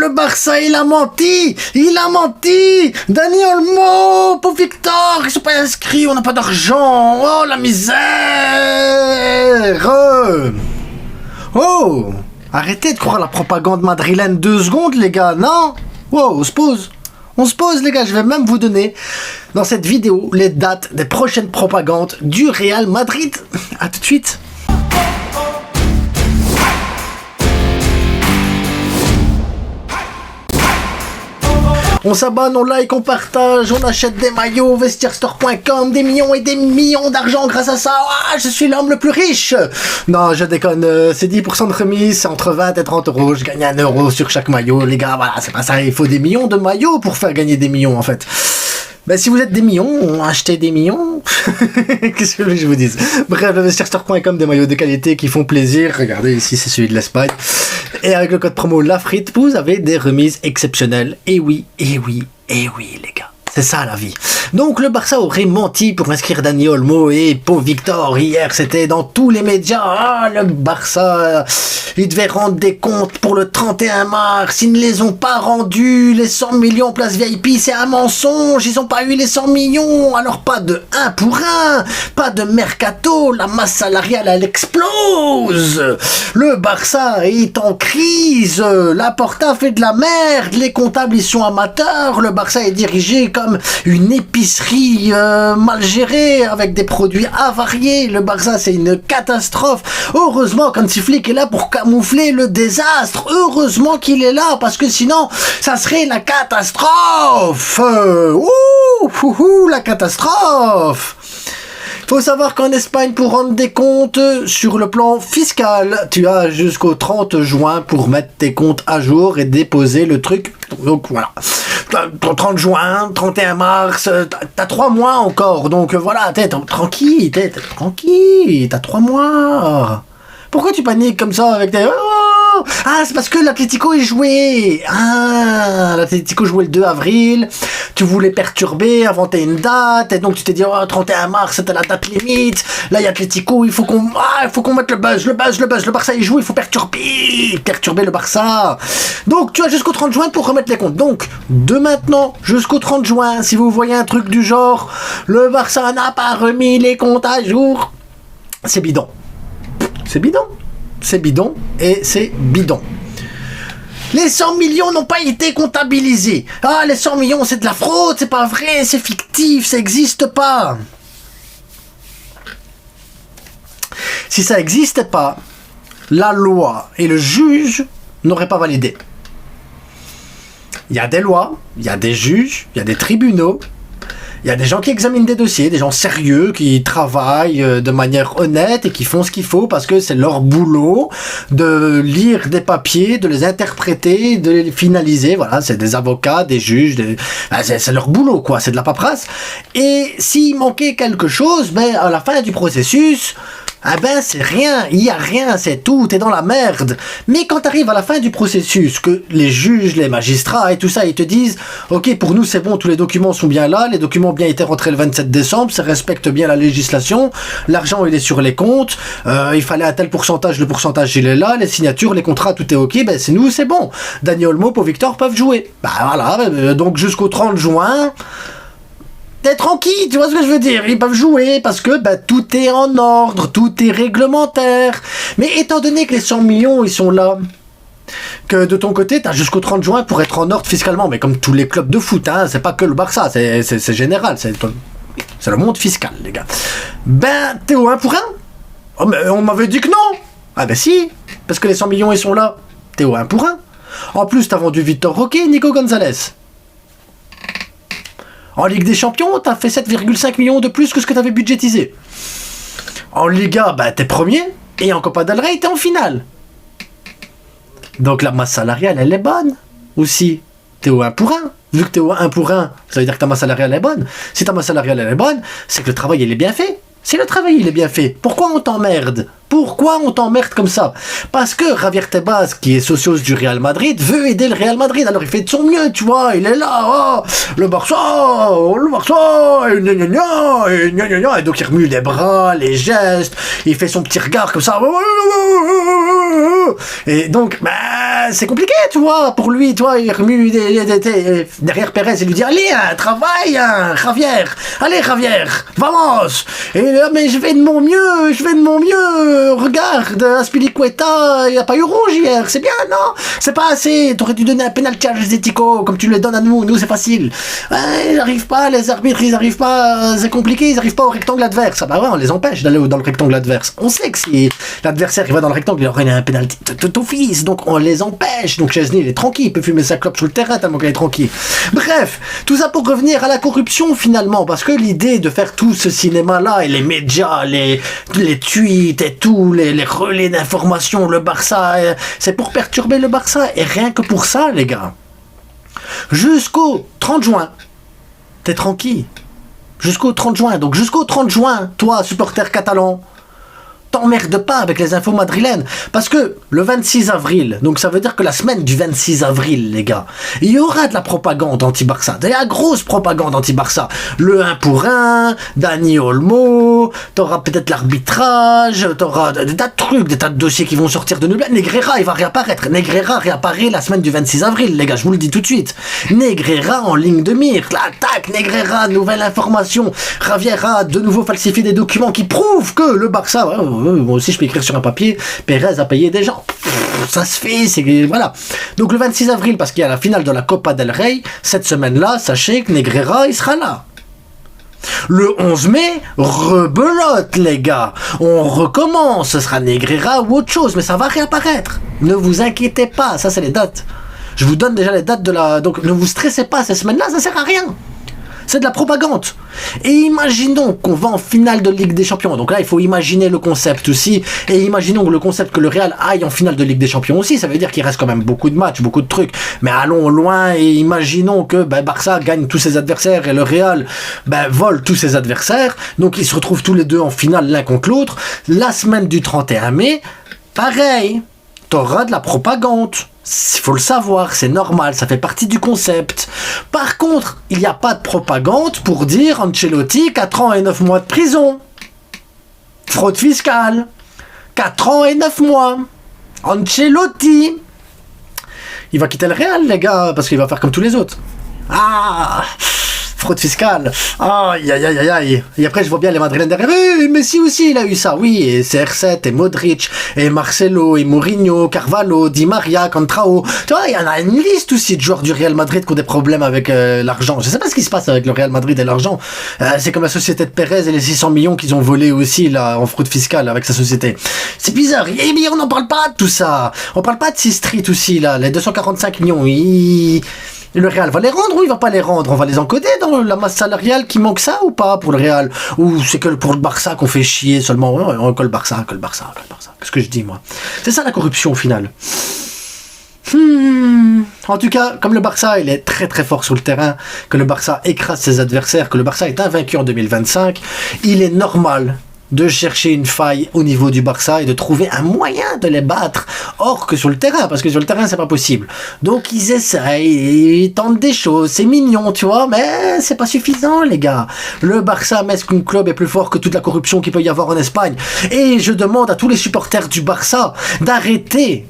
le Barça, il a menti. Il a menti. Dani Olmo, pour Victor, ils sont pas inscrits, on n'a pas d'argent. Oh, la misère. Oh, arrêtez de croire la propagande madrilène 2 secondes, les gars, non? Wow, on se pose. On se pose, les gars, je vais même vous donner dans cette vidéo les dates des prochaines propagandes du Real Madrid. A tout de suite. On s'abonne, on like, on partage, on achète des maillots, vestiairestore.com, des millions et des millions d'argent grâce à ça. Ah, je suis l'homme le plus riche. Non, je déconne, c'est 10% de remise, c'est entre 20 et 30 euros. Je gagne 1 euro sur chaque maillot, les gars, voilà, c'est pas ça. Il faut des millions de maillots pour faire gagner des millions, en fait. Ben, si vous êtes des millions, achetez des millions. Qu'est-ce que je vous dise? Bref, le vestiairestore.com, des maillots de qualité qui font plaisir. Regardez, ici, c'est celui de l'Espagne. Et avec le code promo LAFRITE, vous avez des remises exceptionnelles. Et oui, et oui, et oui, les gars. C'est ça la vie. Donc le Barça aurait menti pour inscrire Dani Olmo et Pau Victor. Hier, c'était dans tous les médias. Ah, le Barça, il devait rendre des comptes pour le 31 mars. Ils ne les ont pas rendus. Les 100 millions place VIP, c'est un mensonge. Ils n'ont pas eu les 100 millions. Alors pas de 1 pour 1. Pas de mercato. La masse salariale, elle explose. Le Barça est en crise. La Porta fait de la merde. Les comptables, ils sont amateurs. Le Barça est dirigé comme une épicerie mal gérée avec des produits avariés. Le Barça, c'est une catastrophe. Heureusement qu'Hansi Flick est là pour camoufler le désastre. Heureusement qu'il est là, parce que sinon ça serait la catastrophe. La catastrophe. Faut savoir qu'en Espagne, pour rendre des comptes sur le plan fiscal, tu as jusqu'au 30 juin pour mettre tes comptes à jour et déposer le truc. Donc voilà. 30 juin, 31 mars, t'as 3 mois encore. Donc voilà, t'es tranquille, t'as 3 mois. Pourquoi tu paniques comme ça avec tes... Ah, c'est parce que l'Atlético est joué. Ah, l'Atlético jouait le 2 avril. Tu voulais perturber, inventer une date. Et donc tu t'es dit, oh, 31 mars, c'était la date limite. Là, il y a Atlético, il faut qu'on mette le buzz. Le Barça, il joue, il faut perturber le Barça. Donc, tu as jusqu'au 30 juin pour remettre les comptes. Donc, de maintenant jusqu'au 30 juin, si vous voyez un truc du genre, le Barça n'a pas remis les comptes à jour, c'est bidon. C'est bidon. C'est bidon et c'est bidon. Les 100 millions n'ont pas été comptabilisés. Ah, les 100 millions, c'est de la fraude, c'est pas vrai, c'est fictif, ça n'existe pas. Si ça n'existait pas, la loi et le juge n'auraient pas validé. Il y a des lois, il y a des juges, il y a des tribunaux. Il y a des gens qui examinent des dossiers, des gens sérieux, qui travaillent de manière honnête et qui font ce qu'il faut parce que c'est leur boulot de lire des papiers, de les interpréter, de les finaliser. Voilà, c'est des avocats, des juges, c'est leur boulot, quoi. C'est de la paperasse. Et s'il manquait quelque chose, ben, à la fin du processus, ah ben c'est rien, il y a rien, c'est tout, t'es dans la merde. Mais quand t'arrives à la fin du processus, que les juges, les magistrats et tout ça, ils te disent ok, pour nous c'est bon, tous les documents sont bien là, les documents ont bien été rentrés le 27 décembre, ça respecte bien la législation, l'argent il est sur les comptes, il fallait un tel pourcentage, le pourcentage il est là, les signatures, les contrats, tout est ok, ben c'est nous, c'est bon. Dani Olmo, Pau Victor peuvent jouer. Bah voilà, donc jusqu'au 30 juin... T'es tranquille, tu vois ce que je veux dire? Ils peuvent jouer parce que bah, tout est en ordre, tout est réglementaire. Mais étant donné que les 100 millions, ils sont là, que de ton côté, t'as jusqu'au 30 juin pour être en ordre fiscalement, mais comme tous les clubs de foot, hein, c'est pas que le Barça, c'est général, c'est le monde fiscal, les gars. Ben, t'es au 1 pour 1? Oh, mais on m'avait dit que non! Ah ben si, parce que les 100 millions, ils sont là. T'es au 1 pour 1. En plus, t'as vendu Victor Roque et Nico Gonzalez. En Ligue des Champions, t'as fait 7,5 millions de plus que ce que t'avais budgétisé. En Liga, bah, t'es premier. Et en Copa del Rey, t'es en finale. Donc la masse salariale, elle est bonne. Aussi, t'es au 1 pour 1. Vu que t'es au 1 pour 1, ça veut dire que ta masse salariale est bonne. Si ta masse salariale elle est bonne, c'est que le travail il est bien fait. Si le travail il est bien fait, pourquoi on t'emmerde? Pourquoi on t'emmerde comme ça? Parce que Javier Tebas, qui est socios du Real Madrid, veut aider le Real Madrid. Alors il fait de son mieux, tu vois. Il est là, le Barça, et gna gna gna, et gna gna gna. Et donc il remue les bras, les gestes. Il fait son petit regard comme ça. Et donc, c'est compliqué, tu vois, pour lui, tu vois. Il remue derrière Pérez et lui dit, allez, travaille, Javier. Allez, Javier, vamos. Et là, mais je vais de mon mieux. Regarde, Azpilicueta, il a pas eu rouge hier, c'est bien, non? C'est pas assez, t'aurais dû donner un penalty à Zetico, comme tu le donnes à nous c'est facile. Ouais, ils arrivent pas, les arbitres, ils arrivent pas, c'est compliqué, ils arrivent pas au rectangle adverse. Ah bah ouais, on les empêche d'aller dans le rectangle adverse. On sait que si l'adversaire il va dans le rectangle, il aurait un penalty d'office, donc on les empêche. Donc Chesney, il est tranquille, il peut fumer sa clope sur le terrain tellement qu'il est tranquille. Bref, tout ça pour revenir à la corruption finalement, parce que l'idée de faire tout ce cinéma-là, et les médias, les tweets et tout, les relais d'information, le Barça, c'est pour perturber le Barça. Et rien que pour ça, les gars, jusqu'au 30 juin, t'es tranquille. Jusqu'au 30 juin. Donc jusqu'au 30 juin, toi, supporter catalan, t'emmerde pas avec les infos madrilènes, parce que le 26 avril, donc ça veut dire que la semaine du 26 avril, les gars, il y aura de la propagande anti-Barça, de la grosse propagande anti-Barça, le 1 pour 1, Dani Olmo, t'auras peut-être l'arbitrage, t'auras des tas de trucs, des tas de dossiers qui vont sortir de nulle. Negreira, il va réapparaître, Negreira réapparaît la semaine du 26 avril, les gars, je vous le dis tout de suite, Negreira en ligne de mire, l'attaque, Negreira, nouvelle information, Javier a de nouveau falsifié des documents qui prouvent que le Barça, moi aussi je peux écrire sur un papier, Pérez a payé des gens, ça se fait, c'est voilà. Donc le 26 avril, parce qu'il y a la finale de la Copa del Rey, cette semaine-là, sachez que Negreira, il sera là. Le 11 mai, rebelote les gars, on recommence, ce sera Negreira ou autre chose, mais ça va réapparaître, ne vous inquiétez pas, ça c'est les dates. Je vous donne déjà les dates de la... Donc ne vous stressez pas, ces semaines-là, ça sert à rien. C'est de la propagande. Et imaginons qu'on va en finale de Ligue des Champions. Donc là, il faut imaginer le concept aussi. Et imaginons le concept que le Real aille en finale de Ligue des Champions aussi. Ça veut dire qu'il reste quand même beaucoup de matchs, beaucoup de trucs. Mais allons loin et imaginons que Barça gagne tous ses adversaires et le Real vole tous ses adversaires. Donc ils se retrouvent tous les deux en finale l'un contre l'autre. La semaine du 31 mai, pareil, t'auras de la propagande. Il faut le savoir, c'est normal, ça fait partie du concept. Par contre, il n'y a pas de propagande pour dire Ancelotti, 4 ans et 9 mois de prison. Fraude fiscale. 4 ans et 9 mois. Ancelotti. Il va quitter le Real, les gars, parce qu'il va faire comme tous les autres. Ah, fraude fiscale. Aïe, aïe, aïe, aïe. Et après, je vois bien les Madrilènes derrière. Messi aussi, il a eu ça. Oui, et CR7, et Modric, et Marcelo, et Mourinho, Carvalho, Di Maria, Contrao. Tu vois, il y en a une liste aussi de joueurs du Real Madrid qui ont des problèmes avec l'argent. Je sais pas ce qui se passe avec le Real Madrid et l'argent. C'est comme la société de Pérez et les 600 millions qu'ils ont volés aussi, là, en fraude fiscale avec sa société. C'est bizarre. Et bien, on n'en parle pas de tout ça. On parle pas de 6 Street aussi, là. Les 245 millions, le Real va les rendre ou il va pas les rendre? On va les encoder dans la masse salariale qui manque ça ou pas pour le Real? Ou c'est que pour le Barça qu'on fait chier seulement? On colle Barça, colle Barça, colle Barça. Qu'est-ce que je dis moi? C'est ça la corruption au final. En tout cas, comme le Barça il est très très fort sur le terrain, que le Barça écrase ses adversaires, que le Barça est invaincu en 2025, il est normal de chercher une faille au niveau du Barça et de trouver un moyen de les battre, or que sur le terrain, parce que sur le terrain c'est pas possible. Donc ils essayent, ils tentent des choses, c'est mignon, tu vois, mais c'est pas suffisant les gars. Le Barça Mescun Club est plus fort que toute la corruption qu'il peut y avoir en Espagne, et je demande à tous les supporters du Barça d'arrêter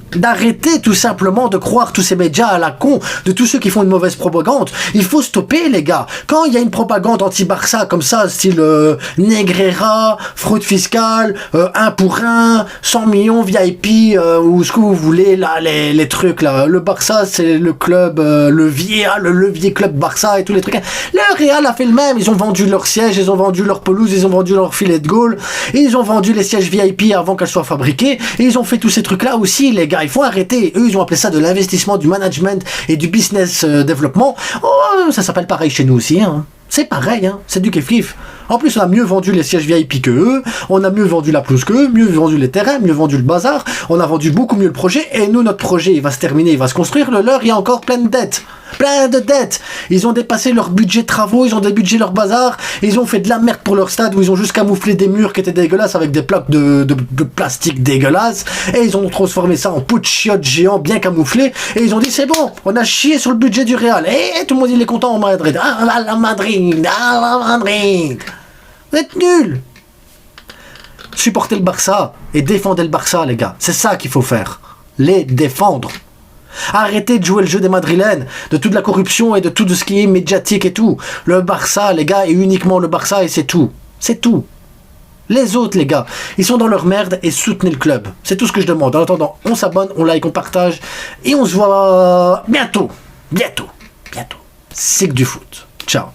tout simplement de croire tous ces médias à la con, de tous ceux qui font une mauvaise propagande. Il faut stopper les gars. Quand il y a une propagande anti-Barça comme ça, style Negreira, fraude fiscale, 1 pour 1, 100 millions VIP, ou ce que vous voulez, là, les trucs, là. Le Barça, c'est le club levier, le levier club Barça et tous les trucs. Le Real a fait le même. Ils ont vendu leur siège, ils ont vendu leur pelouse, ils ont vendu leur filet de goal, ils ont vendu les sièges VIP avant qu'elles soient fabriquées, et ils ont fait tous ces trucs-là aussi, les gars. Il faut arrêter. Eux, ils ont appelé ça de l'investissement, du management et du business développement. Oh, ça s'appelle pareil chez nous aussi, hein. C'est pareil, hein, c'est du kiff-kiff. En plus, on a mieux vendu les sièges VIP que eux, on a mieux vendu la pelouse que eux, mieux vendu les terrains, mieux vendu le bazar, on a vendu beaucoup mieux le projet, et nous, notre projet, il va se terminer, il va se construire, le leur, il y a encore plein de dettes. Plein de dettes. Ils ont dépassé leur budget de travaux, ils ont débudgé leur bazar, ils ont fait de la merde pour leur stade où ils ont juste camouflé des murs qui étaient dégueulasses avec des plaques de plastique dégueulasses, et ils ont transformé ça en pot de chiottes géant bien camouflé, et ils ont dit c'est bon, on a chié sur le budget du Real, et tout le monde il est content en Madrid. Ah la Madrid, ah la Madrid. Vous êtes nuls. Supportez le Barça et défendez le Barça, les gars. C'est ça qu'il faut faire. Les défendre. Arrêtez de jouer le jeu des Madrilènes, de toute la corruption et de tout ce qui est médiatique et tout. Le Barça, les gars, est uniquement le Barça et c'est tout. C'est tout. Les autres, les gars, ils sont dans leur merde et soutenez le club. C'est tout ce que je demande. En attendant, on s'abonne, on like, on partage et on se voit bientôt. Bientôt. C'est que du foot. Ciao.